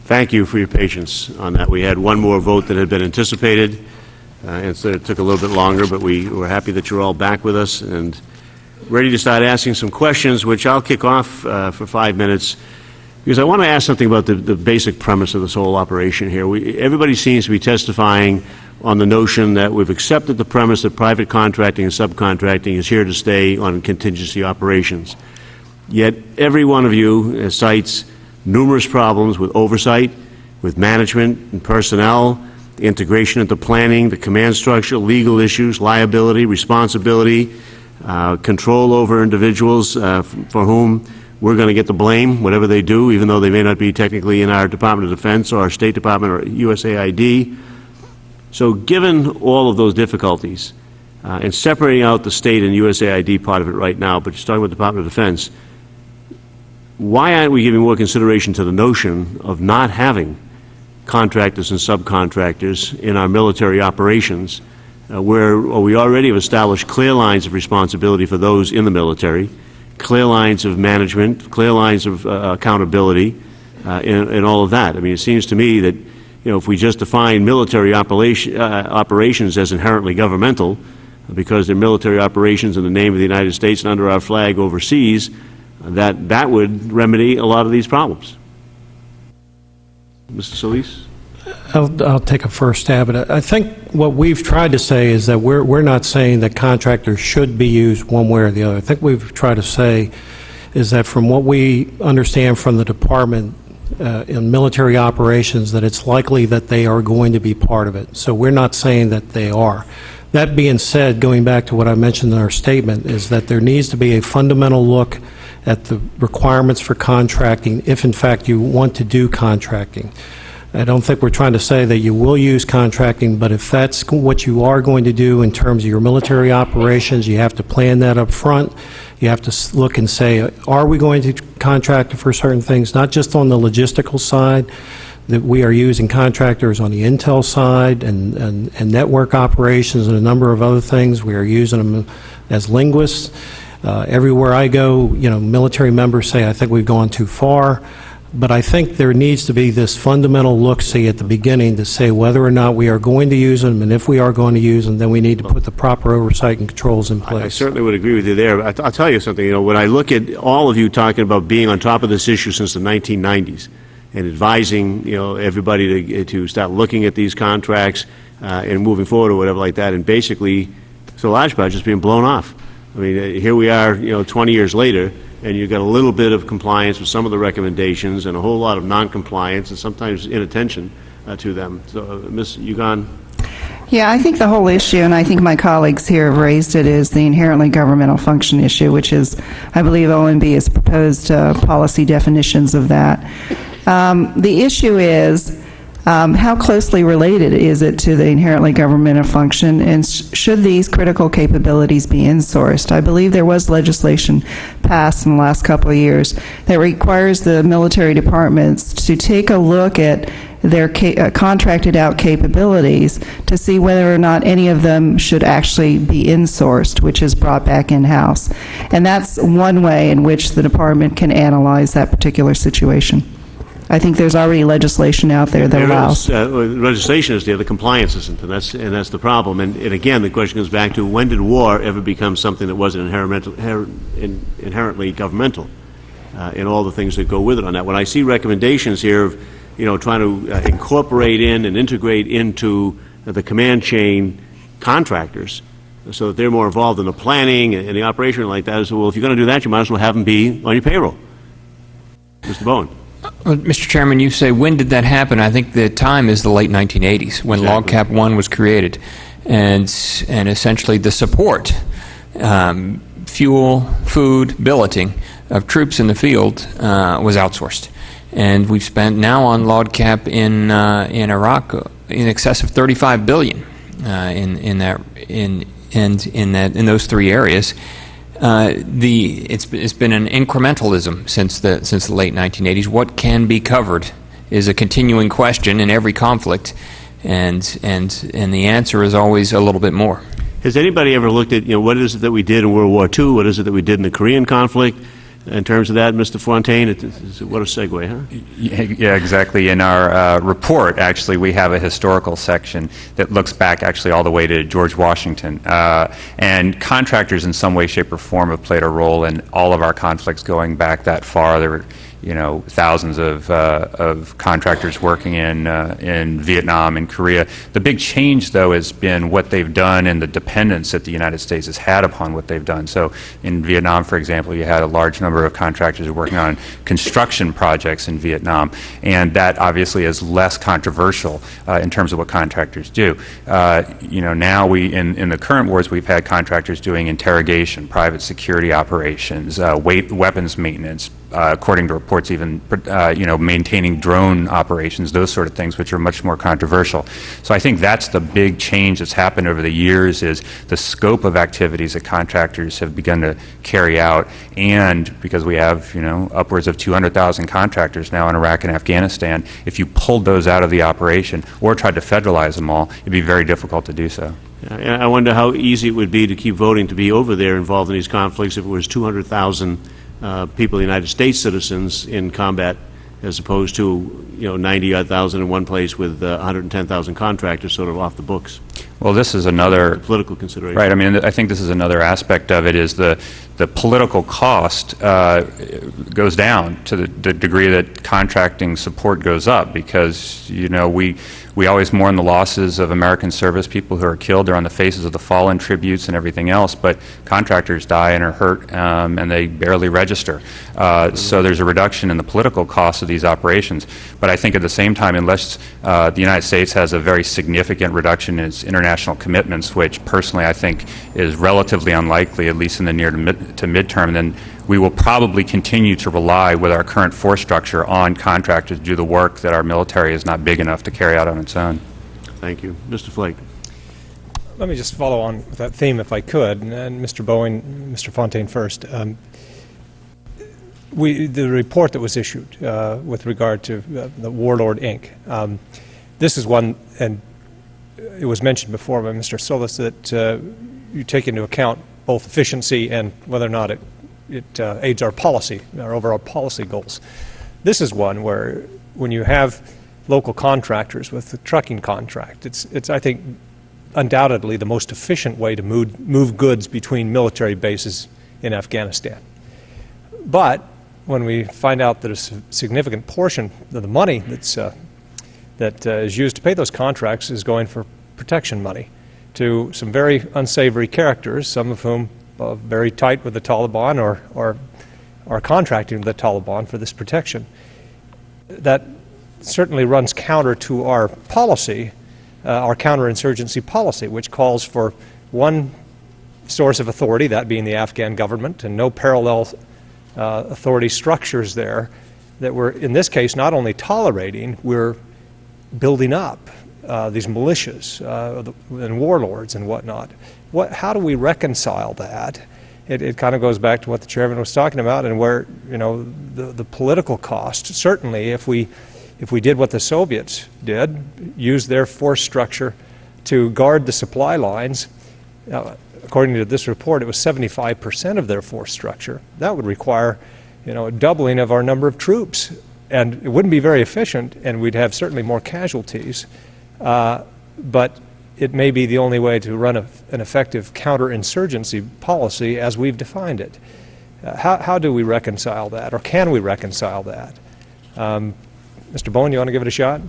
thank you for your patience on that. We had one more vote that had been anticipated, and so it took a little bit longer, but we were happy that you're all back with us and ready to start asking some questions, which I'll kick off for 5 minutes, because I want to ask something about the basic premise of this whole operation here. Everybody seems to be testifying on the notion that we've accepted the premise that private contracting and subcontracting is here to stay on contingency operations. Yet every one of you cites numerous problems with oversight, with management and personnel, the integration into planning, the command structure, legal issues, liability, responsibility, control over individuals for whom we're going to get the blame, whatever they do, even though they may not be technically in our Department of Defense or our State Department or USAID. So given all of those difficulties, and separating out the state and USAID part of it right now, but just talking about the Department of Defense, why aren't we giving more consideration to the notion of not having contractors and subcontractors in our military operations, where we already have established clear lines of responsibility for those in the military, clear lines of management, clear lines of accountability, and all of that. I mean, it seems to me that, if we just define military operations as inherently governmental, because they're military operations in the name of the United States and under our flag overseas, that would remedy a lot of these problems. Mr. Solis? I'll take a first stab at it. I think what we've tried to say is that we're not saying that contractors should be used one way or the other. I think we've tried to say is that from what we understand from the department in military operations, that it's likely that they are going to be part of it. So we're not saying that they are. That being said, going back to what I mentioned in our statement, is that there needs to be a fundamental look at the requirements for contracting if in fact you want to do contracting. I don't think we're trying to say that you will use contracting, but if that's what you are going to do in terms of your military operations, you have to plan that up front. You have to look and say, are we going to contract for certain things, not just on the logistical side, that we are using contractors on the intel side and network operations and a number of other things. We are using them as linguists. Everywhere I go, military members say, I think we've gone too far. But I think there needs to be this fundamental look-see at the beginning to say whether or not we are going to use them, and if we are going to use them, then we need to put the proper oversight and controls in place. I certainly would agree with you there. I'll tell you something. When I look at all of you talking about being on top of this issue since the 1990s and advising, everybody to start looking at these contracts and moving forward or whatever like that, and basically, so large part just being blown off. I mean, here we are, 20 years later, and you've got a little bit of compliance with some of the recommendations and a whole lot of non-compliance and sometimes inattention to them. So, Ms. Ugan? Yeah, I think the whole issue, and I think my colleagues here have raised it, is the inherently governmental function issue, which is, I believe OMB has proposed policy definitions of that. The issue is, how closely related is it to the inherently governmental function, and should these critical capabilities be insourced? I believe there was legislation passed in the last couple of years that requires the military departments to take a look at their contracted out capabilities to see whether or not any of them should actually be insourced, which is brought back in-house. And that's one way in which the department can analyze that particular situation. I think there's already legislation out there that allows. Legislation is there, the compliance isn't, and that's the problem. And again, the question comes back to, when did war ever become something that wasn't inherently governmental, and all the things that go with it on that. When I see recommendations here of, trying to incorporate in and integrate into the command chain contractors, so that they're more involved in the planning and the operation like that, well, if you're going to do that, you might as well have them be on your payroll. Mr. Bowen. Mr. Chairman, you say, when did that happen? I think the time is the late 1980s, when Exactly. LogCap 1 was created. And essentially the support, fuel, food, billeting of troops in the field was outsourced. And we've spent now on LogCap in Iraq in excess of $35 billion in those three areas. It's been an incrementalism since the late 1980s. What can be covered is a continuing question in every conflict, and the answer is always a little bit more. Has anybody ever looked at, what is it that we did in World War II? What is it that we did in the Korean conflict? in terms of that, Mr. Fontaine? What a segue, huh? Yeah, exactly. In our report, actually, we have a historical section that looks back actually all the way to George Washington. And contractors in some way, shape, or form have played a role in all of our conflicts going back that far. There were thousands of contractors working in Vietnam and Korea. The big change, though, has been what they've done and the dependence that the United States has had upon what they've done. So in Vietnam, for example, you had a large number of contractors working on construction projects in Vietnam, and that obviously is less controversial in terms of what contractors do. Now in the current wars, we've had contractors doing interrogation, private security operations, weapons maintenance, according to reports, even maintaining drone operations, those sort of things, which are much more controversial. So I think that's the big change that's happened over the years, is the scope of activities that contractors have begun to carry out. And because we have upwards of 200,000 contractors now in Iraq and Afghanistan, if you pulled those out of the operation or tried to federalize them all, it'd be very difficult to do so. I wonder how easy it would be to keep voting to be over there involved in these conflicts if it was 200,000 people, United States citizens, in combat, as opposed to 90,000 in one place with 110,000 contractors sort of off the books. Well, this is another political consideration. Right. I mean, I think this is another aspect of it, is the political cost goes down to the degree that contracting support goes up, because we always mourn the losses of American service people who are killed. They're on the faces of the fallen, tributes and everything else, but contractors die and are hurt, and they barely register. So there's a reduction in the political cost of these operations. But I think at the same time, unless the United States has a very significant reduction in its international commitments, which personally I think is relatively unlikely, at least in the near to midterm, then we will probably continue to rely with our current force structure on contractors to do the work that our military is not big enough to carry out on its own. Thank you. Mr. Flake. Let me just follow on with that theme, if I could, and Mr. Bowen, Mr. Fontaine first. The report that was issued with regard to the Warlord, Inc., this is one, and it was mentioned before by Mr. Solis, that you take into account both efficiency and whether or not it aids our policy, our overall policy goals. This is one where, when you have local contractors with the trucking contract, it's I think undoubtedly the most efficient way to move goods between military bases in Afghanistan. But when we find out that a significant portion of the money that is used to pay those contracts is going for protection money to some very unsavory characters, some of whom are very tight with the Taliban or are contracting with the Taliban for this protection, that certainly runs counter to our policy, our counterinsurgency policy, which calls for one source of authority, that being the Afghan government, and no parallel authority structures there that we're, in this case, not only tolerating, we're building up these militias and warlords and whatnot. How do we reconcile that? It kind of goes back to what the chairman was talking about, and where the political cost. Certainly, if we did what the Soviets did, use their force structure to guard the supply lines. According to this report, it was 75% of their force structure. That would require, a doubling of our number of troops, and it wouldn't be very efficient, and we'd have certainly more casualties. But it may be the only way to run an effective counterinsurgency policy as we've defined it. How do we reconcile that, or can we reconcile that? Mr. Bowen, you want to give it a shot?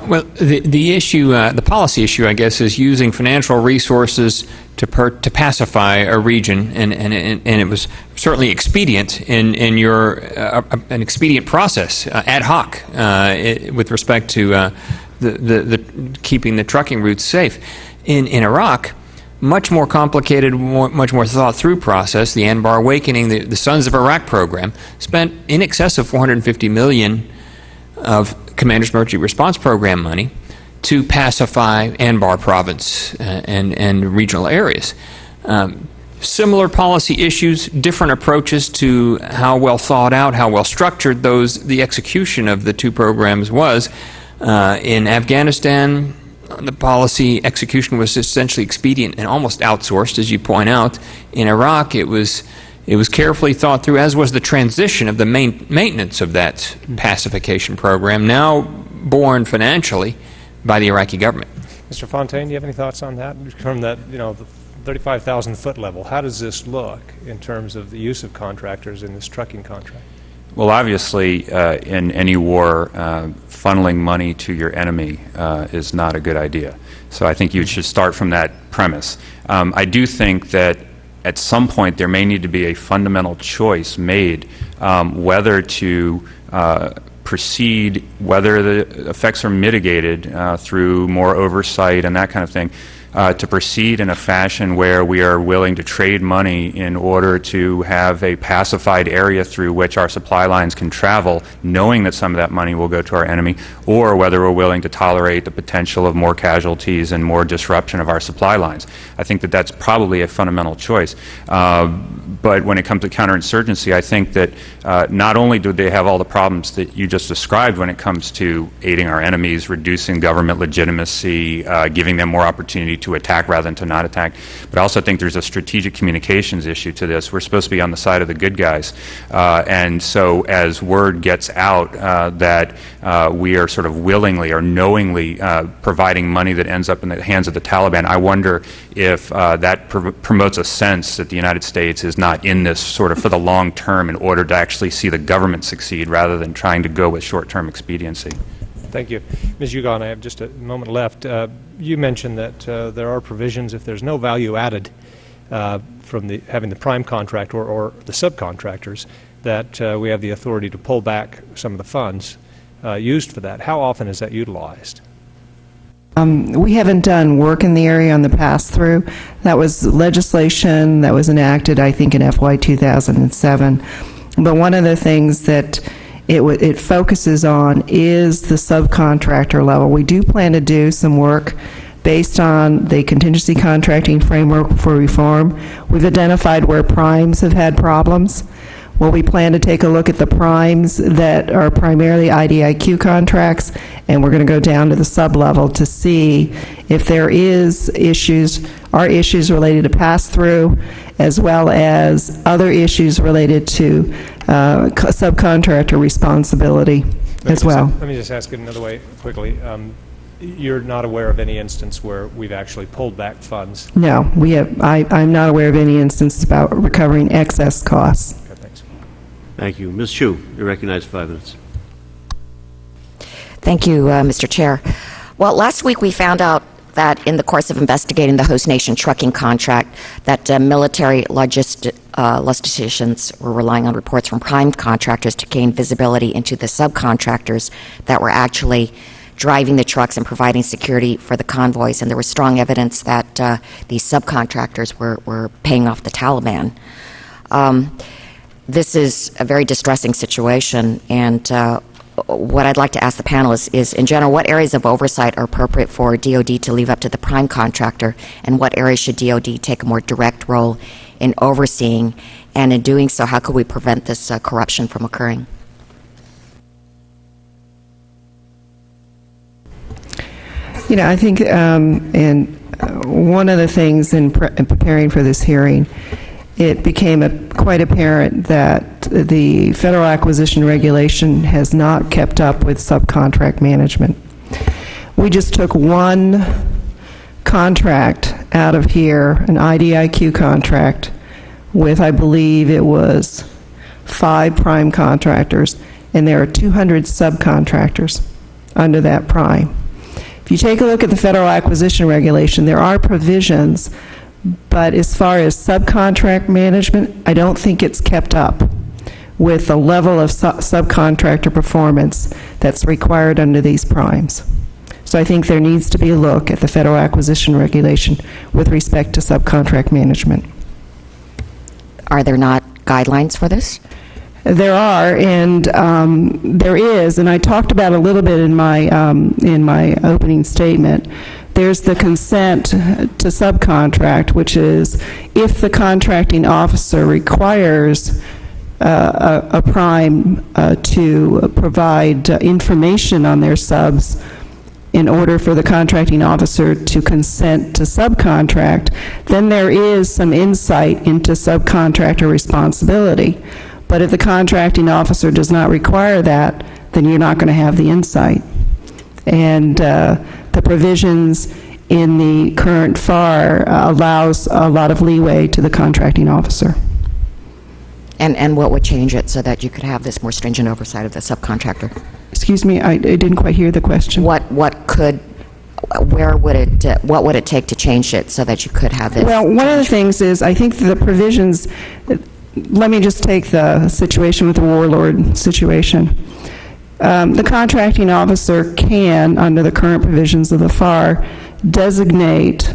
Well, the issue, the policy issue, I guess, is using financial resources to pacify a region, and it was certainly expedient in your an expedient process, ad hoc, with respect to the keeping the trucking routes safe. In Iraq, much more complicated, much more thought-through process. The Anbar Awakening, the Sons of Iraq program, spent in excess of $450 million of Commander's Emergency Response Program money to pacify Anbar province and regional areas. Similar policy issues, different approaches to how well thought out, how well structured the execution of the two programs was. In Afghanistan, the policy execution was essentially expedient and almost outsourced, as you point out. In Iraq, it was It was carefully thought through, as was the transition of the maintenance of that pacification program, now borne financially by the Iraqi government. Mr. Fontaine, do you have any thoughts on that? From that, the 35,000-foot level, how does this look in terms of the use of contractors in this trucking contract? Well, obviously, in any war, funneling money to your enemy is not a good idea. So I think you should start from that premise. I do think that at some point there may need to be a fundamental choice made whether to proceed, whether the effects are mitigated through more oversight and that kind of thing, to proceed in a fashion where we are willing to trade money in order to have a pacified area through which our supply lines can travel, knowing that some of that money will go to our enemy, or whether we're willing to tolerate the potential of more casualties and more disruption of our supply lines. I think that that's probably a fundamental choice. But when it comes to counterinsurgency, I think that not only do they have all the problems that you just described when it comes to aiding our enemies, reducing government legitimacy, giving them more opportunity to attack rather than to not attack, but I also think there's a strategic communications issue to this. We're supposed to be on the side of the good guys. And so as word gets out that we are sort of willingly or knowingly providing money that ends up in the hands of the Taliban, I wonder if that promotes a sense that the United States is not in this sort of for the long term in order to actually see the government succeed rather than trying to go with short-term expediency. Thank you. Ms. Ugon, I have just a moment left. You mentioned that there are provisions if there's no value added from having the prime contractor or the subcontractors, that we have the authority to pull back some of the funds used for that. How often is that utilized? We haven't done work in the area on the pass-through. That was legislation that was enacted, I think, in FY 2007. But one of the things that it focuses on is the subcontractor level. We do plan to do some work based on the contingency contracting framework for reform. We've identified where primes have had problems. Well, we plan to take a look at the primes that are primarily IDIQ contracts, and we're going to go down to the sub-level to see if there are issues related to pass-through, as well as other issues related to subcontractor responsibility as well. Let me just ask it another way quickly. You're not aware of any instance where we've actually pulled back funds? No, I'm not aware of any instance about recovering excess costs. Okay, thanks. Thank you. Ms. Chu, you're recognized for 5 minutes. Thank you, Mr. Chair. Well, last week we found out that in the course of investigating the host nation trucking contract, that military logisticians were relying on reports from prime contractors to gain visibility into the subcontractors that were actually driving the trucks and providing security for the convoys. And there was strong evidence that these subcontractors were paying off the Taliban. This is a very distressing situation, and what I'd like to ask the panel is, in general, what areas of oversight are appropriate for DoD to leave up to the prime contractor, and what areas should DoD take a more direct role in overseeing, and in doing so, how could we prevent this corruption from occurring? I think, and one of the things in preparing for this hearing, it became quite apparent that the Federal Acquisition Regulation has not kept up with subcontract management. We just took one contract out of here, an IDIQ contract, with, I believe it was 5 prime contractors, and there are 200 subcontractors under that prime. If you take a look at the Federal Acquisition Regulation, there are provisions, but as far as subcontract management, I don't think it's kept up with the level of subcontractor performance that's required under these primes. So I think there needs to be a look at the Federal Acquisition Regulation with respect to subcontract management. Are there not guidelines for this? There are, and there is, and I talked about a little bit in my opening statement. There's the consent to subcontract, which is if the contracting officer requires a prime to provide information on their subs, in order for the contracting officer to consent to subcontract, then there is some insight into subcontractor responsibility. But if the contracting officer does not require that, then you're not going to have the insight. And the provisions in the current FAR allows a lot of leeway to the contracting officer. And what would change it so that you could have this more stringent oversight of the subcontractor? Excuse me, I didn't quite hear the question. What would it take to change it so that you could have this? Well, one of the things is, I think the provisions, let me just take the situation with the warlord situation. The contracting officer can, under the current provisions of the FAR, designate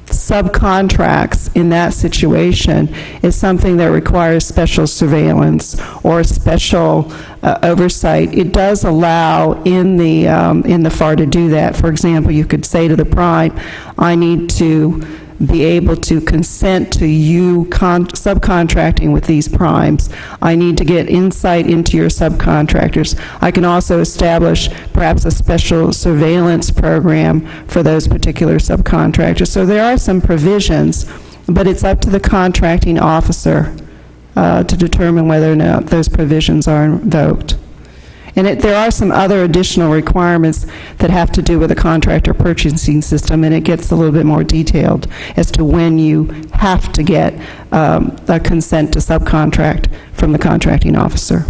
subcontracts in that situation is something that requires special surveillance or special oversight. It does allow in the FAR to do that. For example, you could say to the prime, I need to be able to consent to you subcontracting with these primes. I need to get insight into your subcontractors. I can also establish perhaps a special surveillance program for those particular subcontractors. So there are some provisions, but it's up to the contracting officer to determine whether or not those provisions are invoked. And there are some other additional requirements that have to do with the contractor purchasing system, and it gets a little bit more detailed as to when you have to get a consent to subcontract from the contracting officer.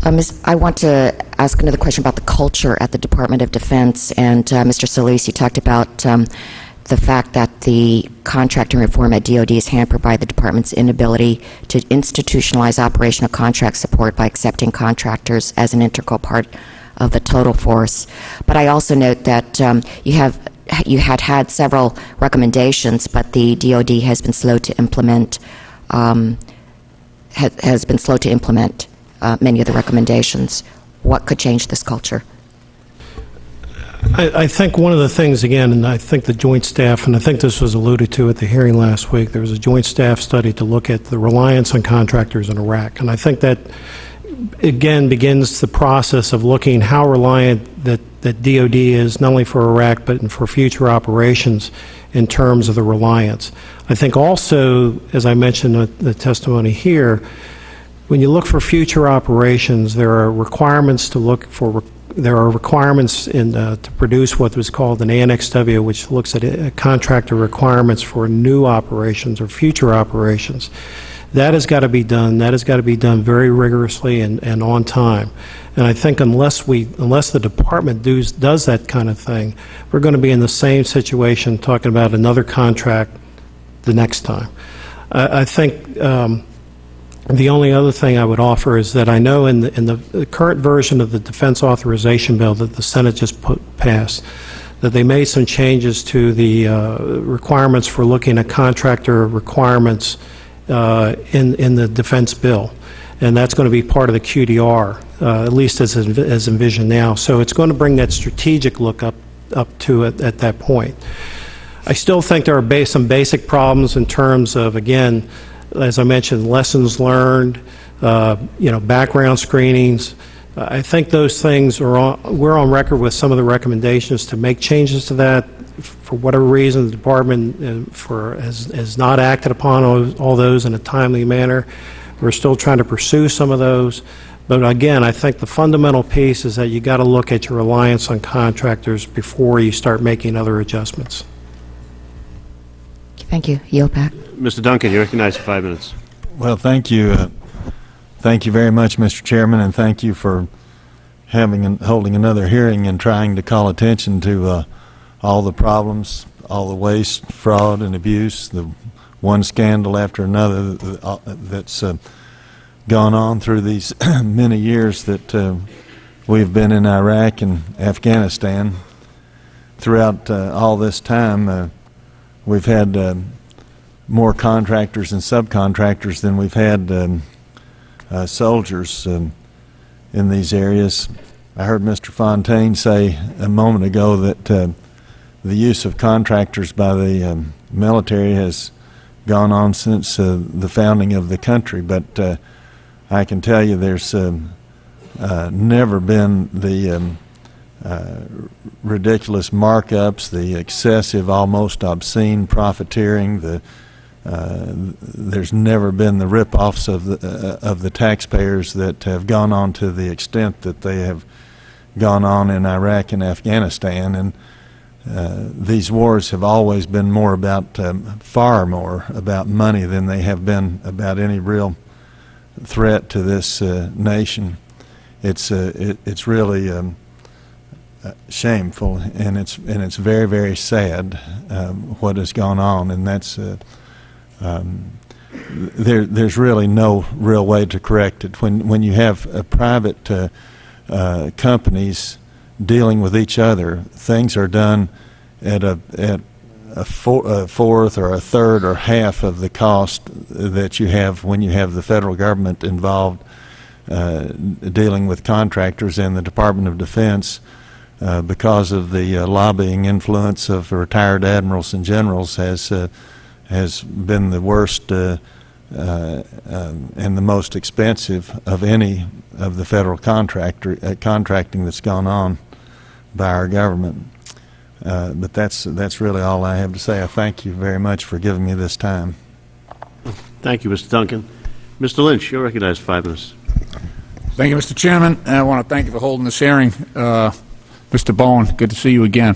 I want to ask another question about the culture at the Department of Defense. And Mr. Solis, you talked about the fact that the contracting reform at DoD is hampered by the department's inability to institutionalize operational contract support by accepting contractors as an integral part of the total force. But I also note that you had several recommendations, but the DoD has been slow to implement many of the recommendations. What could change this culture? I think one of the things, again, and I think the joint staff, and I think this was alluded to at the hearing last week, there was a joint staff study to look at the reliance on contractors in Iraq. And I think that, again, begins the process of looking how reliant that DoD is, not only for Iraq, but for future operations in terms of the reliance. I think also, as I mentioned in the testimony here, when you look for future operations, there are requirements to look for. There are requirements to produce what was called an Annex W, which looks at contractor requirements for new operations or future operations. That has got to be done. That has got to be done very rigorously and on time. And I think unless the department does that kind of thing, we're going to be in the same situation talking about another contract the next time. I think the only other thing I would offer is that I know in the current version of the Defense Authorization Bill that the Senate just passed, that they made some changes to the requirements for looking at contractor requirements in the defense bill. And that's going to be part of the QDR, at least as envisioned now. So it's going to bring that strategic look up to it at that point. I still think there are some basic problems in terms of, again, as I mentioned, lessons learned, background screenings. I think those things we're on record with some of the recommendations to make changes to that. For whatever reason, the department has not acted upon all those in a timely manner. We're still trying to pursue some of those. But again, I think the fundamental piece is that you got to look at your reliance on contractors before you start making other adjustments. Thank you. Yield back. Mr. Duncan, you're recognized for 5 minutes. Well, thank you. Thank you very much, Mr. Chairman, and thank you for holding another hearing and trying to call attention to all the problems, all the waste, fraud, and abuse, the one scandal after another that's gone on through these many years that we've been in Iraq and Afghanistan. Throughout all this time, we've had more contractors and subcontractors than we've had soldiers in these areas. I heard Mr. Fontaine say a moment ago that the use of contractors by the military has gone on since the founding of the country, but I can tell you there's never been the ridiculous markups, the excessive, almost obscene profiteering. There's never been the rip-offs of the taxpayers that have gone on to the extent that they have gone on in Iraq and Afghanistan. And these wars have always been more about, far more about money than they have been about any real threat to this nation. It's really shameful, and it's very, very sad what has gone on, and that's there's really no real way to correct it. When you have private companies dealing with each other, things are done at a fourth or a third or half of the cost that you have when you have the federal government involved dealing with contractors, and the Department of Defense, because of the lobbying influence of retired admirals and generals, has been the worst and the most expensive of any of the federal contracting that's gone on by our government. But that's really all I have to say. I thank you very much for giving me this time. Thank you, Mr. Duncan. Mr. Lynch, you're recognized for 5 minutes. Thank you, Mr. Chairman. I want to thank you for holding this hearing. Mr. Bowen, good to see you again.